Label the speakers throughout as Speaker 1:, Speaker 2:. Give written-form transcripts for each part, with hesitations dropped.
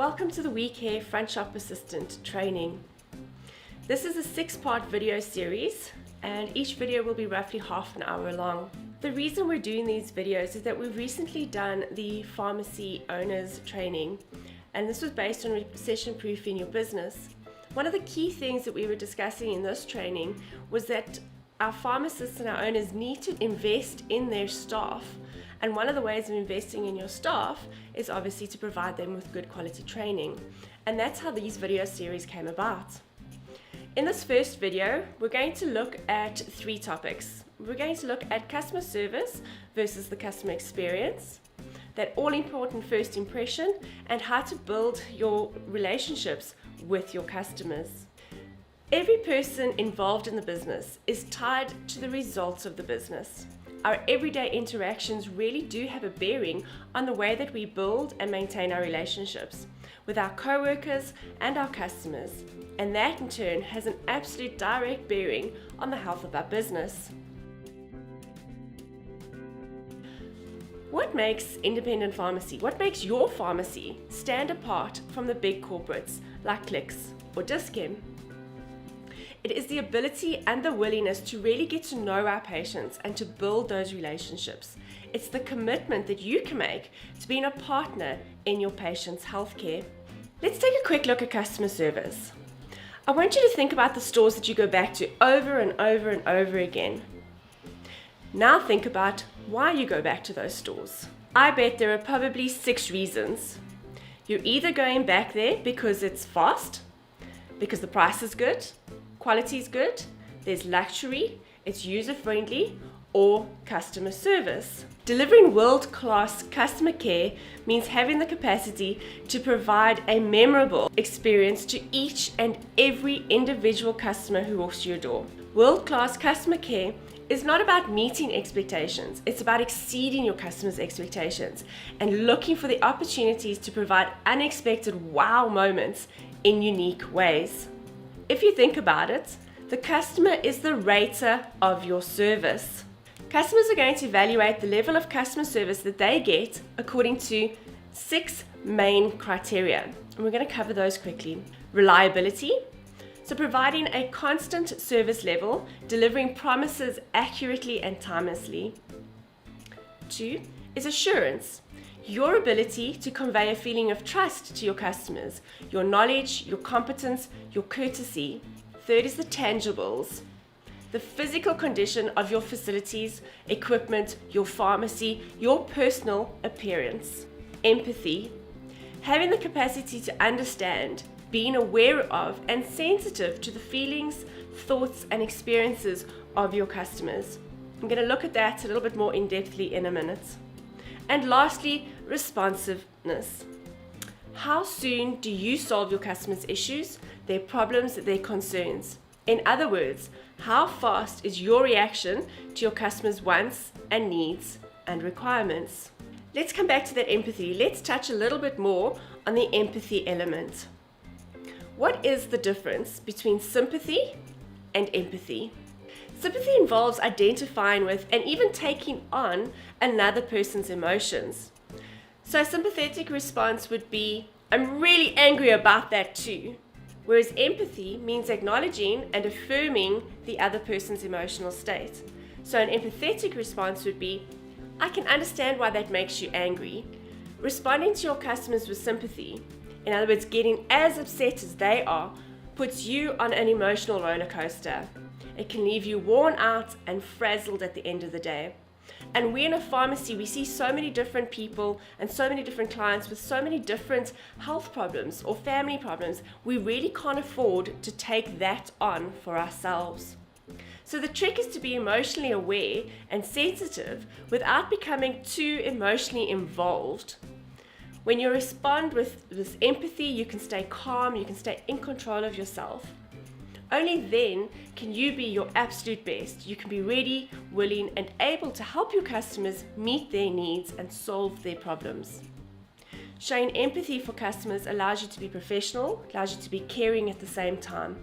Speaker 1: Welcome to the WeCare Frontshop Assistant training. This is a 6-part video series and each video will be roughly half an hour long. The reason we're doing these videos is that we've recently done the pharmacy owners training, and this was based on recession-proofing your business. One of the key things that we were discussing in this training was that our pharmacists and our owners need to invest in their staff. And one of the ways of investing in your staff is obviously to provide them with good quality training. And that's how these video series came about. In this first video, we're going to look at 3 topics. We're going to look at customer service versus the customer experience, that all-important first impression, and how to build your relationships with your customers. Every person involved in the business is tied to the results of the business. Our everyday interactions really do have a bearing on the way that we build and maintain our relationships with our co-workers and our customers, and that in turn has an absolute direct bearing on the health of our business. What makes independent pharmacy, what makes your pharmacy stand apart from the big corporates like Clicks or Dis-Chem? It is the ability and the willingness to really get to know our patients and to build those relationships. It's the commitment that you can make to being a partner in your patient's healthcare. Let's take a quick look at customer service. I want you to think about the stores that you go back to over and over and over again. Now think about why you go back to those stores. I bet there are probably 6 reasons. You're either going back there because it's fast, because the price is good, quality is good, there's luxury, it's user-friendly, or customer service. Delivering world-class customer care means having the capacity to provide a memorable experience to each and every individual customer who walks to your door. World-class customer care is not about meeting expectations, it's about exceeding your customers' expectations and looking for the opportunities to provide unexpected wow moments in unique ways. If you think about it, the customer is the rater of your service. Customers are going to evaluate the level of customer service that they get according to 6 main criteria, and we're going to cover those quickly. Reliability, so providing a constant service level, delivering promises accurately and timelessly. 2 is assurance, your ability to convey a feeling of trust to your customers, your knowledge, your competence, your courtesy. 3rd is the tangibles, the physical condition of your facilities, equipment, your pharmacy, your personal appearance. Empathy, having the capacity to understand, being aware of and sensitive to the feelings, thoughts and experiences of your customers. I'm going to look at that a little bit more in-depthly in a minute. And lastly, responsiveness. How soon do you solve your customers' issues, their problems, their concerns? In other words, how fast is your reaction to your customers' wants and needs and requirements? Let's come back to that empathy. Let's touch a little bit more on the empathy element. What is the difference between sympathy and empathy? Sympathy involves identifying with and even taking on another person's emotions. So a sympathetic response would be, I'm really angry about that too. Whereas empathy means acknowledging and affirming the other person's emotional state. So an empathetic response would be, I can understand why that makes you angry. Responding to your customers with sympathy, in other words, getting as upset as they are, puts you on an emotional roller coaster. It can leave you worn out and frazzled at the end of the day. And we in a pharmacy, we see so many different people and so many different clients with so many different health problems or family problems. We really can't afford to take that on for ourselves. So the trick is to be emotionally aware and sensitive without becoming too emotionally involved. When you respond with empathy, you can stay calm, you can stay in control of yourself. Only then can you be your absolute best. You can be ready, willing, and able to help your customers meet their needs and solve their problems. Showing empathy for customers allows you to be professional, allows you to be caring at the same time.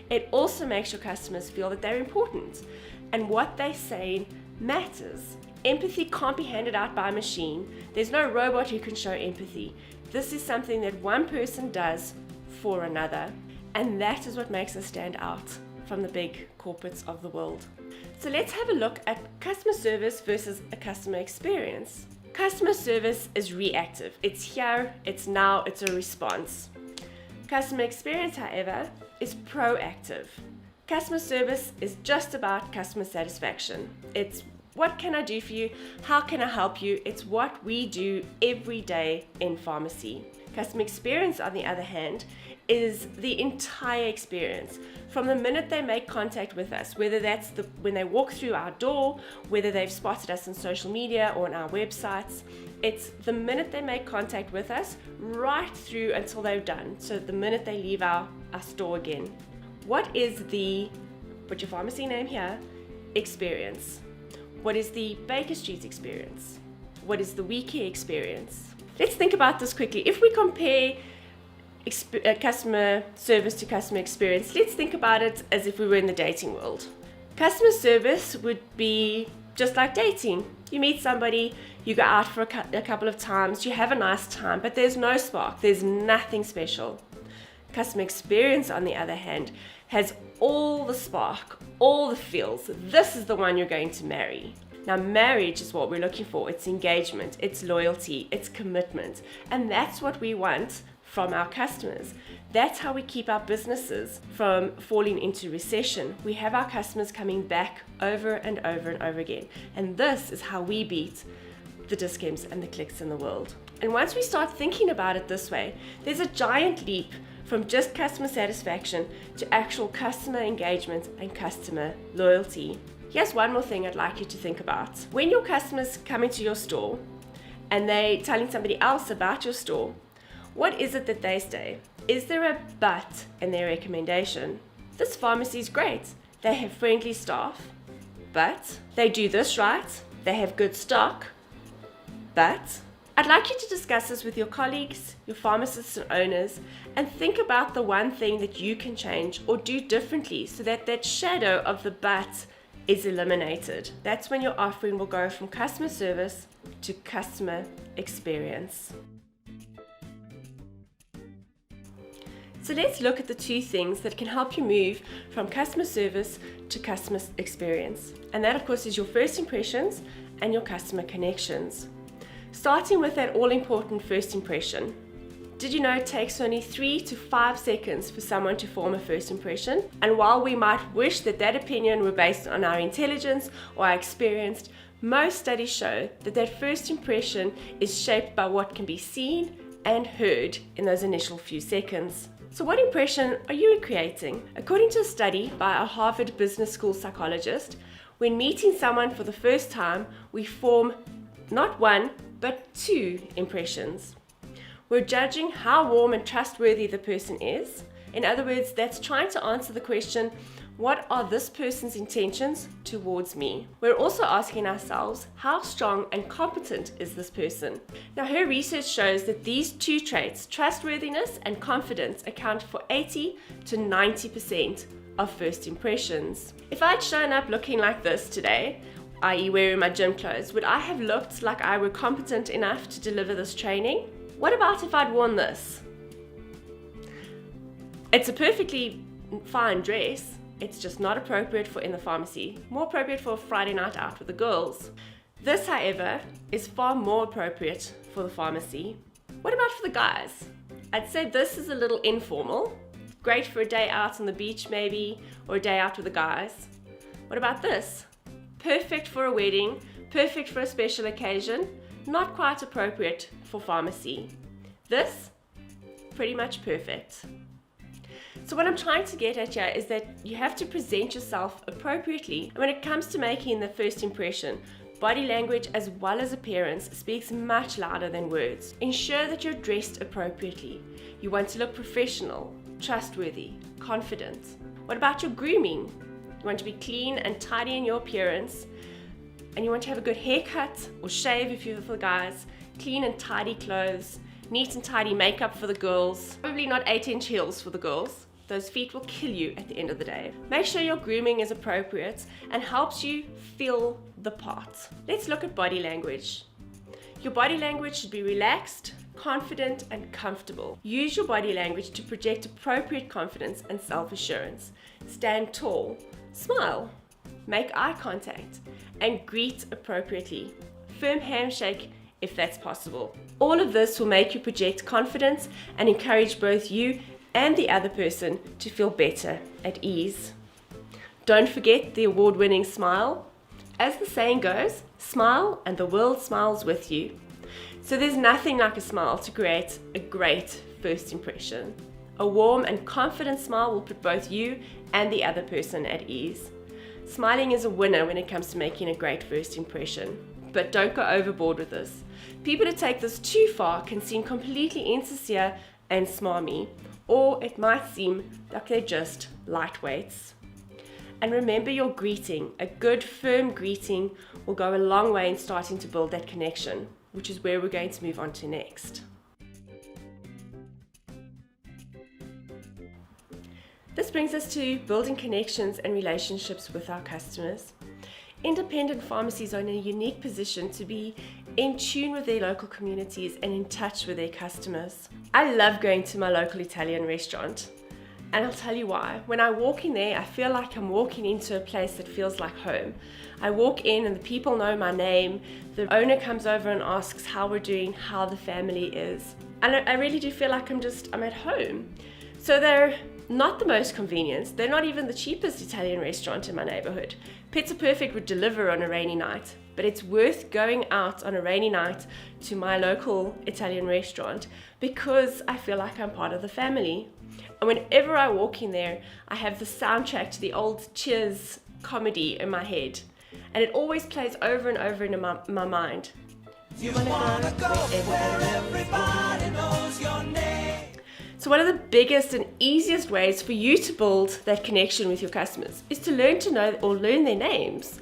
Speaker 1: It also makes your customers feel that they're important and what they're saying matters. Empathy can't be handed out by a machine. There's no robot who can show empathy. This is something that one person does for another. And that is what makes us stand out from the big corporates of the world. So let's have a look at customer service versus a customer experience. Customer service is reactive. It's here, it's now, it's a response. Customer experience, however, is proactive. Customer service is just about customer satisfaction. It's what can I do for you? How can I help you? It's what we do every day in pharmacy. Customer experience, on the other hand, is the entire experience. From the minute they make contact with us, whether that's when they walk through our door, whether they've spotted us on social media or on our websites, it's the minute they make contact with us right through until they're done. So the minute they leave our store again. What is the, put your pharmacy name here, experience? What is the Baker Street experience? What is the WeCare experience? Let's think about this quickly. If we compare customer service to customer experience, let's think about it as if we were in the dating world. Customer service would be just like dating. You meet somebody, you go out for a couple of times, you have a nice time, but there's no spark, there's nothing special. Customer experience, on the other hand, has all the spark, all the feels. This is the one you're going to marry. Now, marriage is what we're looking for. It's engagement, it's loyalty, it's commitment. And that's what we want from our customers. That's how we keep our businesses from falling into recession. We have our customers coming back over and over and over again. And this is how we beat the Dis-Chems and the Clicks in the world. And once we start thinking about it this way, there's a giant leap from just customer satisfaction to actual customer engagement and customer loyalty. Here's one more thing I'd like you to think about. When your customers come into your store and they're telling somebody else about your store, what is it that they say? Is there a but in their recommendation? This pharmacy is great. They have friendly staff, but they do this right. They have good stock, but I'd like you to discuss this with your colleagues, your pharmacists and owners, and think about the one thing that you can change or do differently so that that shadow of the but is eliminated. That's when your offering will go from customer service to customer experience. So let's look at the two things that can help you move from customer service to customer experience. And that, of course, is your first impressions and your customer connections. Starting with that all-important first impression. Did you know it takes only 3 to 5 seconds for someone to form a first impression? And while we might wish that that opinion were based on our intelligence or our experience, most studies show that that first impression is shaped by what can be seen and heard in those initial few seconds. So what impression are you creating? According to a study by a Harvard Business School psychologist, when meeting someone for the first time, we form not one, but 2 impressions. We're judging how warm and trustworthy the person is. In other words, that's trying to answer the question, what are this person's intentions towards me? We're also asking ourselves, how strong and competent is this person? Now, her research shows that these 2 traits, trustworthiness and confidence, account for 80 to 90% of first impressions. If I'd shown up looking like this today, i.e. wearing my gym clothes, would I have looked like I were competent enough to deliver this training? What about if I'd worn this? It's a perfectly fine dress, it's just not appropriate for in the pharmacy, more appropriate for a Friday night out with the girls. This, however, is far more appropriate for the pharmacy. What about for the guys? I'd say this is a little informal, great for a day out on the beach maybe, or a day out with the guys. What about this? Perfect for a wedding, perfect for a special occasion, not quite appropriate for pharmacy. This, pretty much perfect. So what I'm trying to get at here is that you have to present yourself appropriately. And when it comes to making the first impression, body language as well as appearance speaks much louder than words. Ensure that you're dressed appropriately. You want to look professional, trustworthy, confident. What about your grooming? You want to be clean and tidy in your appearance, and you want to have a good haircut or shave if you're for the guys, clean and tidy clothes, neat and tidy makeup for the girls, probably not 8-inch heels for the girls. Those feet will kill you at the end of the day. Make sure your grooming is appropriate and helps you feel the part. Let's look at body language. Your body language should be relaxed, confident, and comfortable. Use your body language to project appropriate confidence and self-assurance. Stand tall, smile, make eye contact, and greet appropriately. Firm handshake if that's possible. All of this will make you project confidence and encourage both you and the other person to feel better at ease. Don't forget the award-winning smile. As the saying goes, smile and the world smiles with you. So there's nothing like a smile to create a great first impression. A warm and confident smile will put both you and the other person at ease. Smiling is a winner when it comes to making a great first impression. But don't go overboard with this. People who take this too far can seem completely insincere and smarmy, or it might seem like they're just lightweights. And remember your greeting. A good, firm greeting will go a long way in starting to build that connection, which is where we're going to move on to next. This brings us to building connections and relationships with our customers. Independent pharmacies are in a unique position to be in tune with their local communities and in touch with their customers. I love going to my local Italian restaurant, and I'll tell you why. When I walk in there, I feel like I'm walking into a place that feels like home. I walk in and the people know my name. The owner comes over and asks how we're doing, how the family is. And I really do feel like I'm at home. So they're not the most convenient. They're not even the cheapest Italian restaurant in my neighborhood. Pizza Perfect would deliver on a rainy night, but it's worth going out on a rainy night to my local Italian restaurant because I feel like I'm part of the family. And whenever I walk in there, I have the soundtrack to the old Cheers comedy in my head, and it always plays over and over in my mind. You wanna go where everybody knows your name. So one of the biggest and easiest ways for you to build that connection with your customers is to learn to know or learn their names.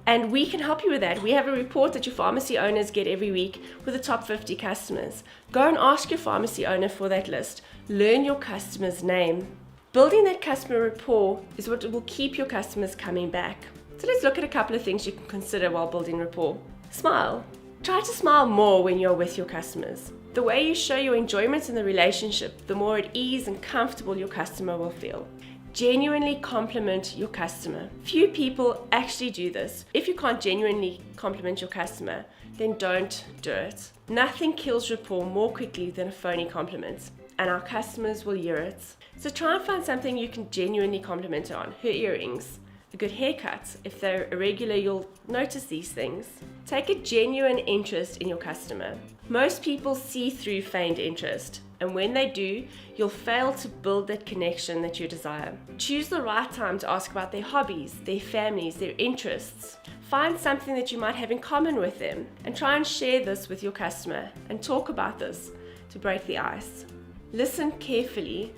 Speaker 1: And we can help you with that. We have a report that your pharmacy owners get every week with the top 50 customers. Go and ask your pharmacy owner for that list. Learn your customer's name. Building that customer rapport is what will keep your customers coming back. So let's look at a couple of things you can consider while building rapport. Smile. Try to smile more when you're with your customers. The way you show your enjoyment in the relationship, the more at ease and comfortable your customer will feel. Genuinely compliment your customer. Few people actually do this. If you can't genuinely compliment your customer, then don't do it. Nothing kills rapport more quickly than a phony compliment, and our customers will hear it. So try and find something you can genuinely compliment her on. Her earrings, a good haircut. If they're irregular, you'll notice these things. Take a genuine interest in your customer. Most people see through feigned interest, and when they do, you'll fail to build that connection that you desire. Choose the right time to ask about their hobbies, their families, their interests. Find something that you might have in common with them, and try and share this with your customer, and talk about this to break the ice. Listen carefully.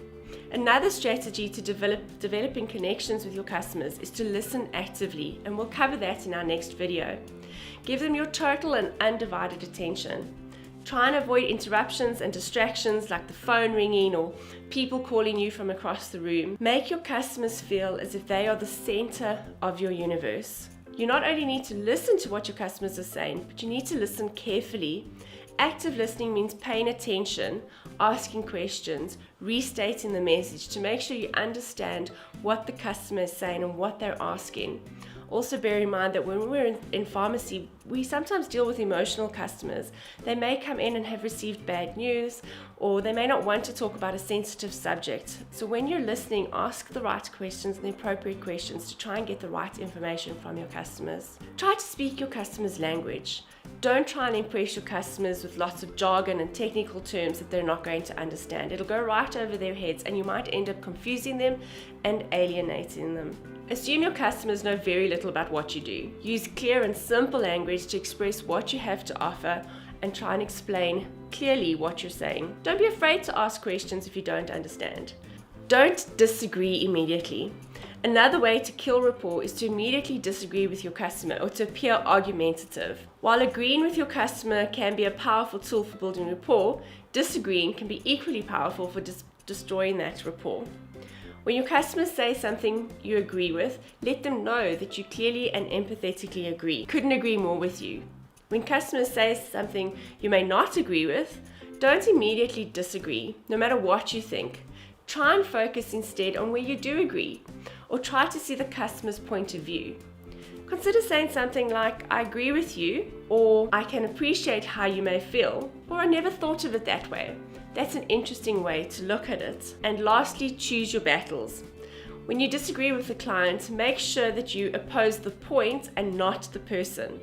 Speaker 1: Another strategy to developing connections with your customers is to listen actively, and we'll cover that in our next video. Give them your total and undivided attention. Try and avoid interruptions and distractions like the phone ringing or people calling you from across the room. Make your customers feel as if they are the center of your universe. You not only need to listen to what your customers are saying, but you need to listen carefully. Active listening means paying attention, asking questions, restating the message to make sure you understand what the customer is saying and what they're asking. Also bear in mind that when we're in pharmacy, we sometimes deal with emotional customers. They may come in and have received bad news, or they may not want to talk about a sensitive subject. So when you're listening, ask the right questions and the appropriate questions to try and get the right information from your customers. Try to speak your customer's language. Don't try and impress your customers with lots of jargon and technical terms that they're not going to understand. It'll go right over their heads and you might end up confusing them and alienating them. Assume your customers know very little about what you do. Use clear and simple language to express what you have to offer and try and explain clearly what you're saying. Don't be afraid to ask questions if you don't understand. Don't disagree immediately. Another way to kill rapport is to immediately disagree with your customer or to appear argumentative. While agreeing with your customer can be a powerful tool for building rapport, disagreeing can be equally powerful for destroying that rapport. When your customers say something you agree with, let them know that you clearly and empathetically agree. Couldn't agree more with you. When customers say something you may not agree with, don't immediately disagree, no matter what you think. Try and focus instead on where you do agree, or try to see the customer's point of view. Consider saying something like, I agree with you, or I can appreciate how you may feel, or I never thought of it that way. That's an interesting way to look at it. And lastly, choose your battles. When you disagree with a client, make sure that you oppose the point and not the person.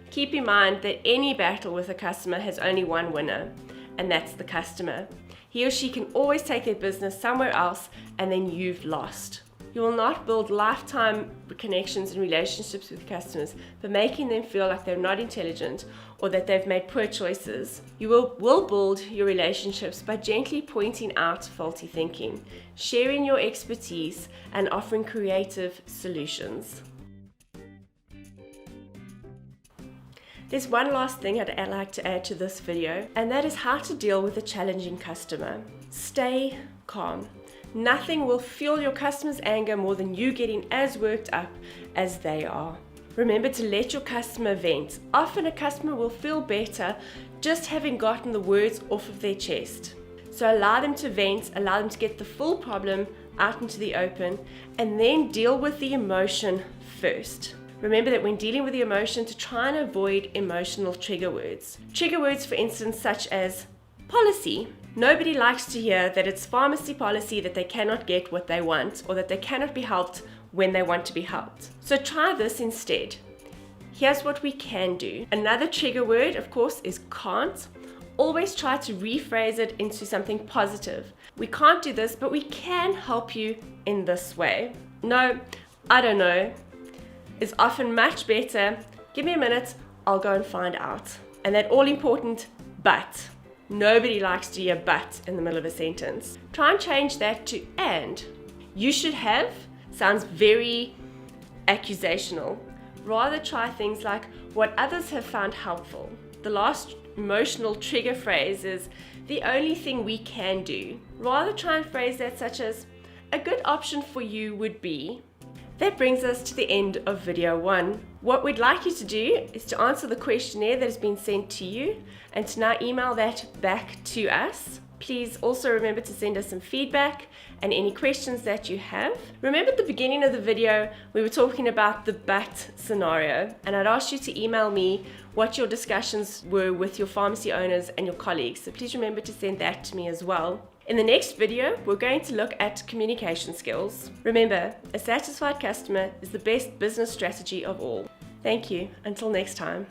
Speaker 1: Keep in mind that any battle with a customer has only one winner, and that's the customer. He or she can always take their business somewhere else, and then you've lost. You will not build lifetime connections and relationships with customers by making them feel like they're not intelligent or that they've made poor choices. You will build your relationships by gently pointing out faulty thinking, sharing your expertise, and offering creative solutions. There's one last thing I'd like to add to this video, and that is how to deal with a challenging customer. Stay calm. Nothing will fuel your customer's anger more than you getting as worked up as they are. Remember to let your customer vent. Often a customer will feel better just having gotten the words off of their chest. So allow them to vent, allow them to get the full problem out into the open, and then deal with the emotion first. Remember that when dealing with the emotion, to try and avoid emotional trigger words. Trigger words, for instance, such as policy. Nobody likes to hear that it's pharmacy policy that they cannot get what they want, or that they cannot be helped when they want to be helped. So try this instead. Here's what we can do. Another trigger word, of course, is can't. Always try to rephrase it into something positive. We can't do this, but we can help you in this way. No, I don't know. Is often much better. Give me a minute, I'll go and find out. And that all important but. Nobody likes to hear but in the middle of a sentence. Try and change that to and. You should have sounds very accusational. Rather try things like what others have found helpful. The last emotional trigger phrase is the only thing we can do. Rather try and phrase that such as a good option for you would be. That brings us to the end of video 1. What we'd like you to do is to answer the questionnaire that has been sent to you and to now email that back to us. Please also remember to send us some feedback and any questions that you have. Remember at the beginning of the video, we were talking about the but scenario, and I'd asked you to email me what your discussions were with your pharmacy owners and your colleagues. So please remember to send that to me as well. In the next video, we're going to look at communication skills. Remember, a satisfied customer is the best business strategy of all. Thank you. Until next time.